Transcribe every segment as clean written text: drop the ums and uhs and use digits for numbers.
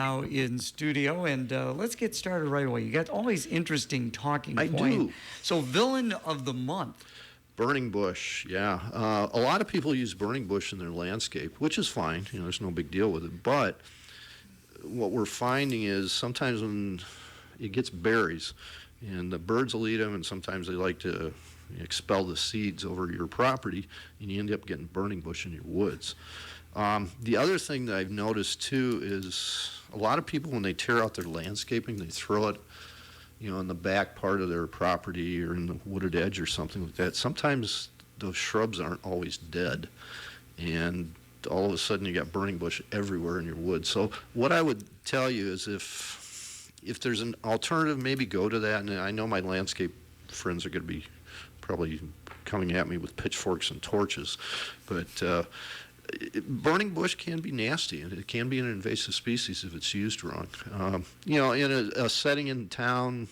Now in studio, and let's get started right away. You got always interesting talking I point. do. So, villain of the month. Burning bush, yeah. A lot of people use burning bush in their landscape, which is fine. There's no big deal with it. But what we're finding is sometimes when it gets berries, and the birds will eat them, and sometimes they like to expel the seeds over your property, and you end up getting burning bush in your woods. The other thing that I've noticed too is a lot of people, when they tear out their landscaping, they throw it, in the back part of their property or in the wooded edge or something like that. Sometimes those shrubs aren't always dead, and all of a sudden you got burning bush everywhere in your woods. So what I would tell you is if there's an alternative, maybe go to that. And I know my landscape friends are going to be probably coming at me with pitchforks and torches, but burning bush can be nasty, and it can be an invasive species if it's used wrong. In a setting in town,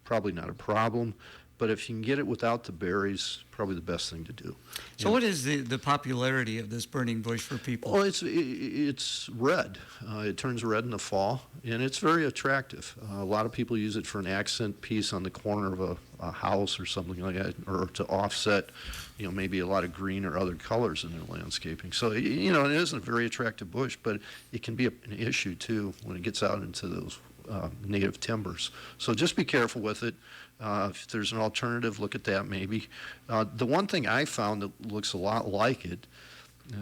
probably not a problem, but if you can get it without the berries, probably the best thing to do. So, what is the popularity of this burning bush for people? Well, it's red. It turns red in the fall, and it's very attractive. A lot of people use it for an accent piece on the corner of a house or something like that, or to offset, maybe a lot of green or other colors in their landscaping. So, it isn't a very attractive bush, but it can be an issue too when it gets out into those native timbers. So just be careful with it. If there's an alternative, look at that maybe. The one thing I found that looks a lot like it,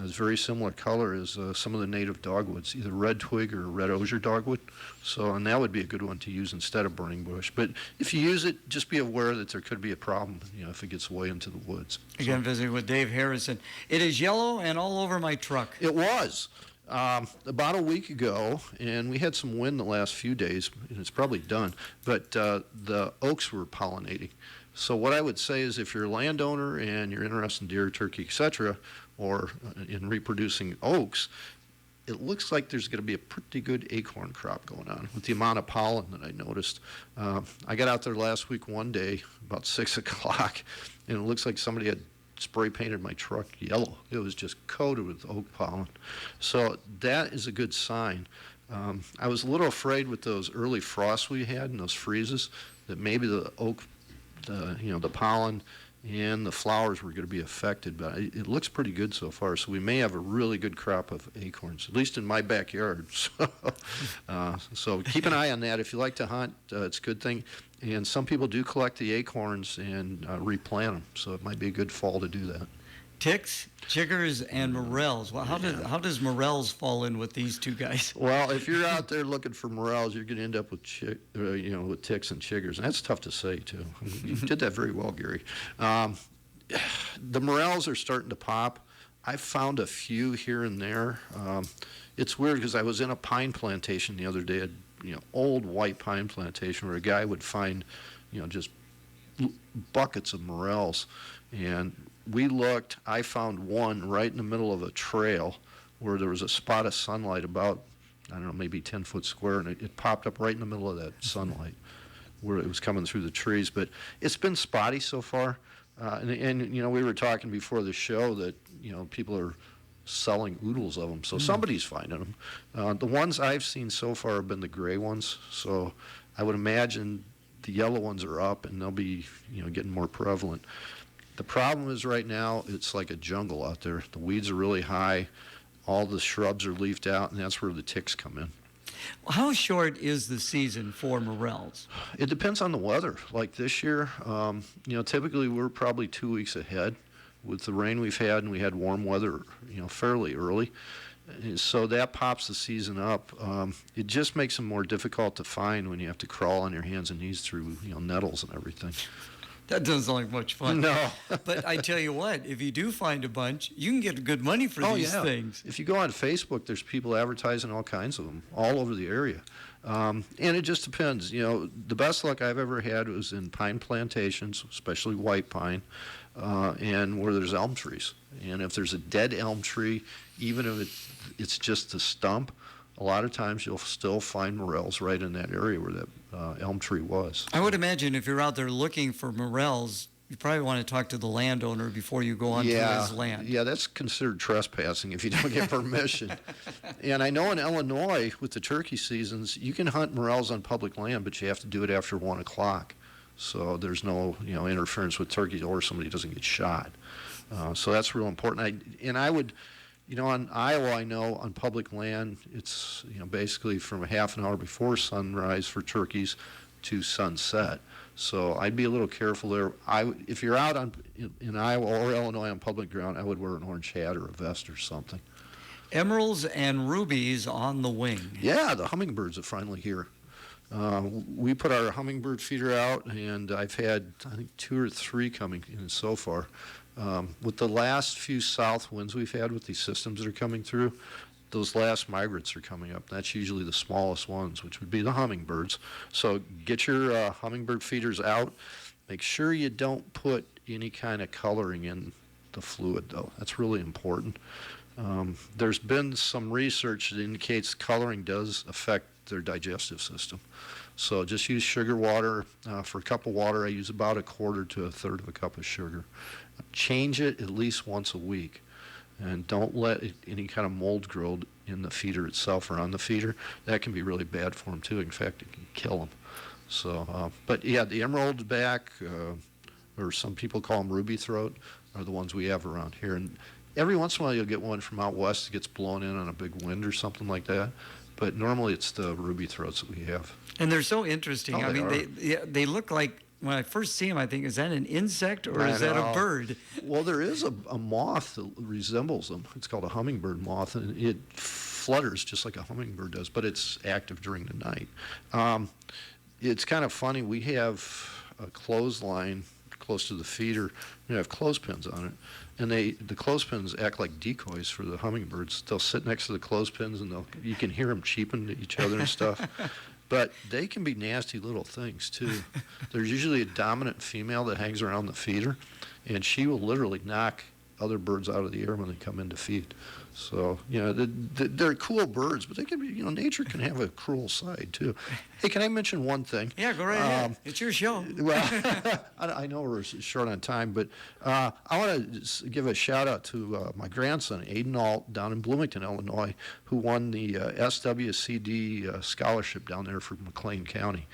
is very similar color, is some of the native dogwoods, either red twig or red osier dogwood. So, and that would be a good one to use instead of burning bush. But if you use it, just be aware that there could be a problem, if it gets way into the woods. Again, visiting with Dave Harrison. It is yellow and all over my truck. It was. About a week ago, and we had some wind the last few days, and it's probably done, but the oaks were pollinating. So what I would say is if you're a landowner and you're interested in deer, turkey, etc., or in reproducing oaks, it looks like there's going to be a pretty good acorn crop going on with the amount of pollen that I noticed. I got out there last week one day, about 6 o'clock, and it looks like somebody had spray painted my truck yellow. It was just coated with oak pollen. So that is a good sign. I was a little afraid with those early frosts we had and those freezes that maybe the oak, the pollen and the flowers were going to be affected, but it looks pretty good so far. So we may have a really good crop of acorns, at least in my backyard. So keep an eye on that. If you like to hunt, it's a good thing. And some people do collect the acorns and replant them, so it might be a good fall to do that. Ticks, chiggers, and morels. Well, how does morels fall in with these two guys? Well, if you're out there looking for morels, you're going to end up with with ticks and chiggers, and that's tough to say too. You did that very well, Gary. The morels are starting to pop. I found a few here and there. It's weird because I was in a pine plantation the other day, old white pine plantation where a guy would find, just buckets of morels, and we looked. I found one right in the middle of a trail where there was a spot of sunlight about, I don't know, maybe 10 foot square, and it popped up right in the middle of that sunlight where it was coming through the trees. But it's been spotty so far, and we were talking before the show that people are selling oodles of them, so somebody's finding them. The ones I've seen so far have been the gray ones, so I would imagine the yellow ones are up and they'll be getting more prevalent. The problem is right now it's like a jungle out there. The weeds are really high, all the shrubs are leafed out, and that's where the ticks come in. How short is the season for morels? It depends on the weather. Like this year, typically we're probably 2 weeks ahead. With the rain we've had, and we had warm weather, fairly early, so that pops the season up. It just makes them more difficult to find when you have to crawl on your hands and knees through, nettles and everything. That doesn't sound like much fun. No. But I tell you what, if you do find a bunch, you can get good money for these things. If you go on Facebook, there's people advertising all kinds of them all over the area. And it just depends. The best luck I've ever had was in pine plantations, especially white pine, and where there's elm trees. And if there's a dead elm tree, even if it's just a stump, a lot of times you'll still find morels right in that area where that elm tree was. I would imagine if you're out there looking for morels, you probably want to talk to the landowner before you go onto his land. Yeah, that's considered trespassing if you don't get permission. And I know in Illinois, with the turkey seasons, you can hunt morels on public land, but you have to do it after 1 o'clock. So there's no, interference with turkeys, or somebody doesn't get shot. So that's real important. I would, on Iowa, I know on public land, it's, basically from a half an hour before sunrise for turkeys to sunset. So I'd be a little careful there. If you're out in Iowa or Illinois on public ground, I would wear an orange hat or a vest or something. Emeralds and rubies on the wing. Yeah, the hummingbirds are finally here. We put our hummingbird feeder out, and I've had, I think, 2 or 3 coming in so far. With the last few south winds we've had with these systems that are coming through, those last migrants are coming up. That's usually the smallest ones, which would be the hummingbirds. So get your hummingbird feeders out. Make sure you don't put any kind of coloring in the fluid, though. That's really important. There's been some research that indicates coloring does affect their digestive system. So just use sugar water. For a cup of water, I use about 1/4 to 1/3 of a cup of sugar. Change it at least once a week. And don't let any kind of mold grow in the feeder itself or on the feeder. That can be really bad for them, too. In fact, it can kill them. So, but yeah, the emerald back, or some people call them ruby throat, are the ones we have around here. And every once in a while, you'll get one from out west that gets blown in on a big wind or something like that. But normally, it's the ruby throats that we have. And they're so interesting. Oh, I mean, they look like, when I first see them, I think, is that an insect or is that a bird? Well, there is a moth that resembles them. It's called a hummingbird moth, and it flutters just like a hummingbird does, but it's active during the night. It's kind of funny. We have a clothesline close to the feeder. We have clothespins on it, and the clothespins act like decoys for the hummingbirds. They'll sit next to the clothespins, and you can hear them cheeping to each other and stuff. But they can be nasty little things, too. There's usually a dominant female that hangs around the feeder, and she will literally knock other birds out of the air when they come in to feed. So, they're cool birds, but they can be, nature can have a cruel side, too. Hey, can I mention one thing? Yeah, go right ahead. It's your show. Well, I know we're short on time, but I want to give a shout out to my grandson, Aiden Alt, down in Bloomington, Illinois, who won the SWCD scholarship down there for McLean County.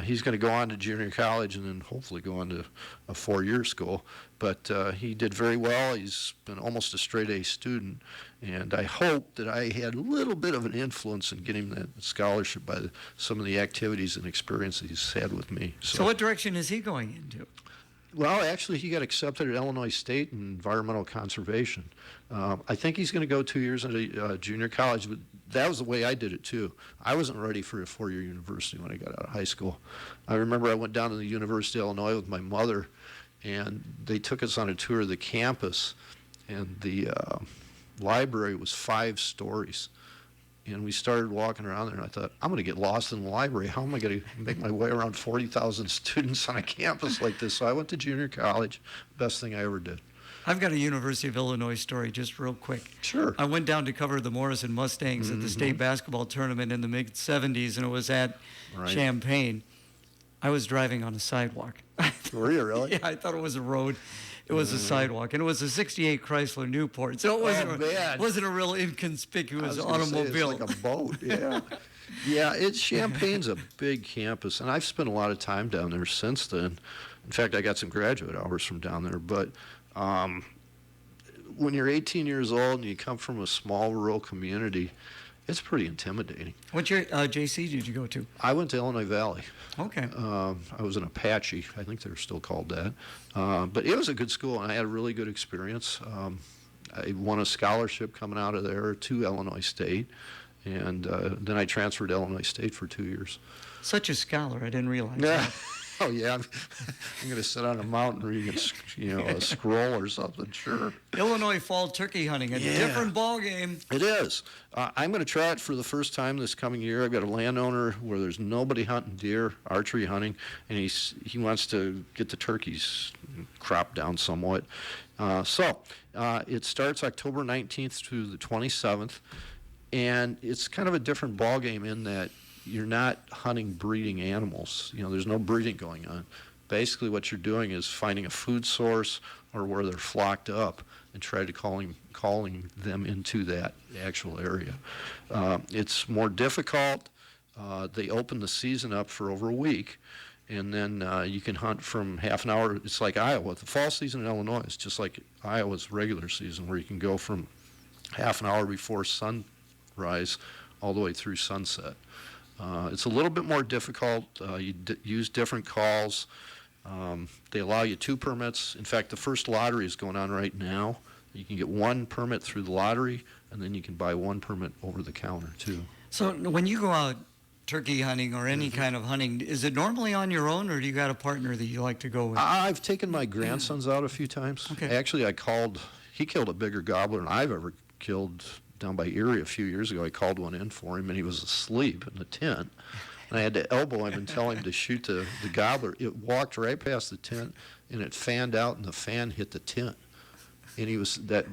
He's going to go on to junior college and then hopefully go on to a 4-year school. But he did very well. He's been almost a straight A student. And I hope that I had a little bit of an influence in getting that scholarship by some of the activities and experiences he's had with me. So what direction is he going into? Well, actually, he got accepted at Illinois State in environmental conservation. I think he's going to go 2 years into junior college, but that was the way I did it, too. I wasn't ready for a 4-year university when I got out of high school. I remember I went down to the University of Illinois with my mother, and they took us on a tour of the campus, and the library was 5 stories. And we started walking around there, and I thought, I'm going to get lost in the library. How am I going to make my way around 40,000 students on a campus like this? So I went to junior college. Best thing I ever did. I've got a University of Illinois story, just real quick. Sure. I went down to cover the Morrison Mustangs at the state basketball tournament in the mid-'70s, and it was at Champaign. I was driving on a sidewalk. Were you really? Yeah, I thought it was a road. It was a sidewalk, and it was a '68 Chrysler Newport, so it wasn't a real inconspicuous automobile. It's like a boat, yeah. Yeah, Champaign's a big campus, and I've spent a lot of time down there since then. In fact, I got some graduate hours from down there, but when you're 18 years old and you come from a small rural community, it's pretty intimidating. What JC did you go to? I went to Illinois Valley. Okay. I was an Apache. I think they're still called that. But it was a good school, and I had a really good experience. I won a scholarship coming out of there to Illinois State, and then I transferred to Illinois State for 2 years. Such a scholar, I didn't realize that. Oh, yeah. I'm going to sit on a mountain reading a scroll or something, sure. Illinois fall turkey hunting, a different ball game. It is. I'm going to try it for the first time this coming year. I've got a landowner where there's nobody hunting deer, archery hunting, and he wants to get the turkeys cropped down somewhat. So it starts October 19th through the 27th, and it's kind of a different ball game in that you're not hunting breeding animals. There's no breeding going on. basically what you're doing is finding a food source or where they're flocked up and try to calling them into that actual area. It's more difficult. They open the season up for over a week, and then you can hunt from half an hour. It's like Iowa. The fall season in Illinois is just like Iowa's regular season, where you can go from half an hour before sunrise all the way through sunset. It's a little bit more difficult. You use different calls. They allow you 2 permits. In fact, the first lottery is going on right now. You can get 1 permit through the lottery, and then you can buy 1 permit over the counter, too. So when you go out turkey hunting or any kind of hunting, is it normally on your own, or do you got a partner that you like to go with? I've taken my grandsons out a few times. Okay. Actually, he killed a bigger gobbler than I've ever killed down by Erie a few years ago. I called one in for him, and he was asleep in the tent. And I had to elbow him and tell him to shoot the gobbler. It walked right past the tent, and it fanned out, and the fan hit the tent. And that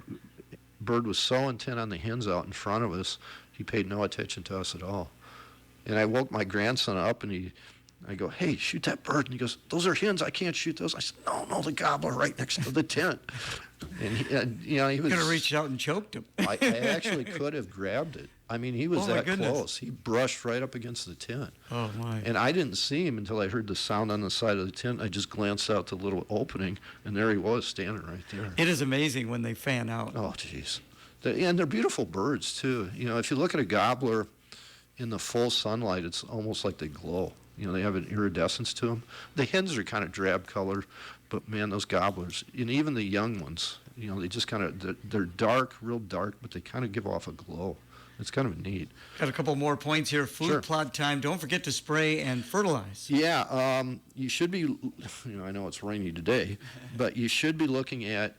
bird was so intent on the hens out in front of us, he paid no attention to us at all. And I woke my grandson up, and I go, "Hey, shoot that bird." And he goes, "Those are hens. I can't shoot those." I said, No, the gobbler right next to the tent. And he was... Could have reached out and choked him. I actually could have grabbed it. I mean, he was that goodness. close. He brushed right up against the tent. Oh, my. And I didn't see him until I heard the sound on the side of the tent. I just glanced out the little opening, and there he was standing right there. It is amazing when they fan out. Oh, jeez. And they're beautiful birds, too. If you look at a gobbler in the full sunlight, it's almost like they glow. They have an iridescence to them. The hens are kind of drab colored, but man, those gobblers, and even the young ones, they just they're dark, real dark, but they kind of give off a glow. It's kind of neat. Got a couple more points here. Food plot time. Don't forget to spray and fertilize. Yeah, you should be, I know it's rainy today, but you should be looking at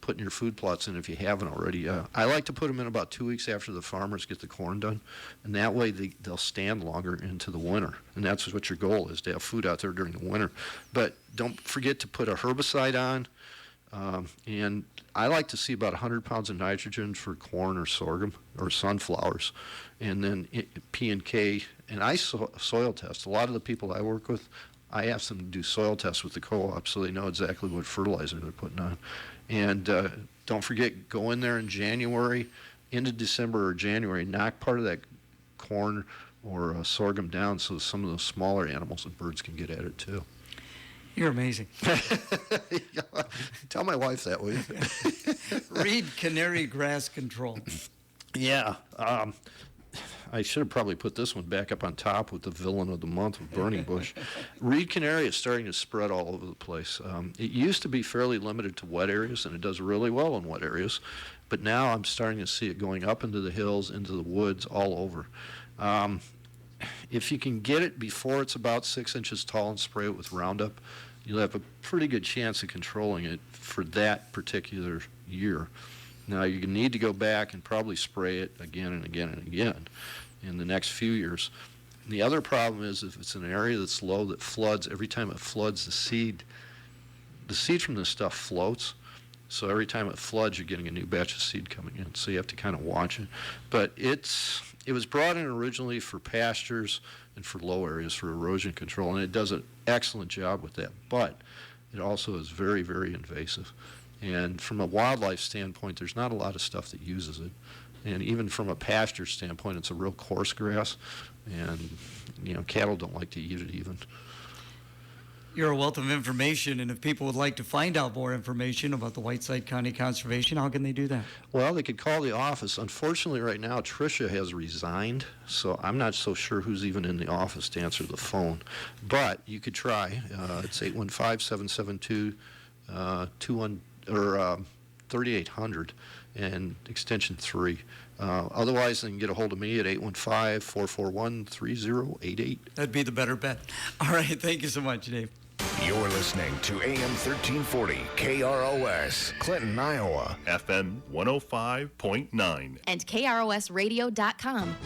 putting your food plots in if you haven't already. I like to put them in about 2 weeks after the farmers get the corn done, and that way they'll stand longer into the winter. And that's what your goal is, to have food out there during the winter. But don't forget to put a herbicide on. And I like to see about 100 pounds of nitrogen for corn or sorghum or sunflowers, and then P and K. And I soil test. A lot of the people I work with, I ask them to do soil tests with the co-op so they know exactly what fertilizer they're putting on. And don't forget, go in there in January, into December or January, knock part of that corn or sorghum down so some of those smaller animals and birds can get at it too. You're amazing. Tell my wife that, will you? Reed Canary Grass Control. Yeah. I should have probably put this one back up on top with the villain of the month with burning bush. Reed canary is starting to spread all over the place. It used to be fairly limited to wet areas, and it does really well in wet areas. But now I'm starting to see it going up into the hills, into the woods, all over. If you can get it before it's about 6 inches tall and spray it with Roundup, you'll have a pretty good chance of controlling it for that particular year. Now, you need to go back and probably spray it again and again and again in the next few years. And the other problem is if it's an area that's low that floods, every time it floods, the seed from this stuff floats. So every time it floods, you're getting a new batch of seed coming in. So you have to kind of watch it. But it was brought in originally for pastures and for low areas for erosion control, and it does an excellent job with that. But it also is very, very invasive. And from a wildlife standpoint, there's not a lot of stuff that uses it. And even from a pasture standpoint, it's a real coarse grass, and cattle don't like to eat it even. You're a wealth of information, and if people would like to find out more information about the Whiteside County Conservation, how can they do that? Well, they could call the office. Unfortunately, right now, Tricia has resigned, so I'm not so sure who's even in the office to answer the phone. But you could try. It's 815-772-3800 and extension 3. Otherwise, they can get a hold of me at 815-441-3088. That'd be the better bet. All right, thank you so much, Dave. You're listening to AM 1340 KROS, Clinton, Iowa. FM 105.9. And KROSradio.com.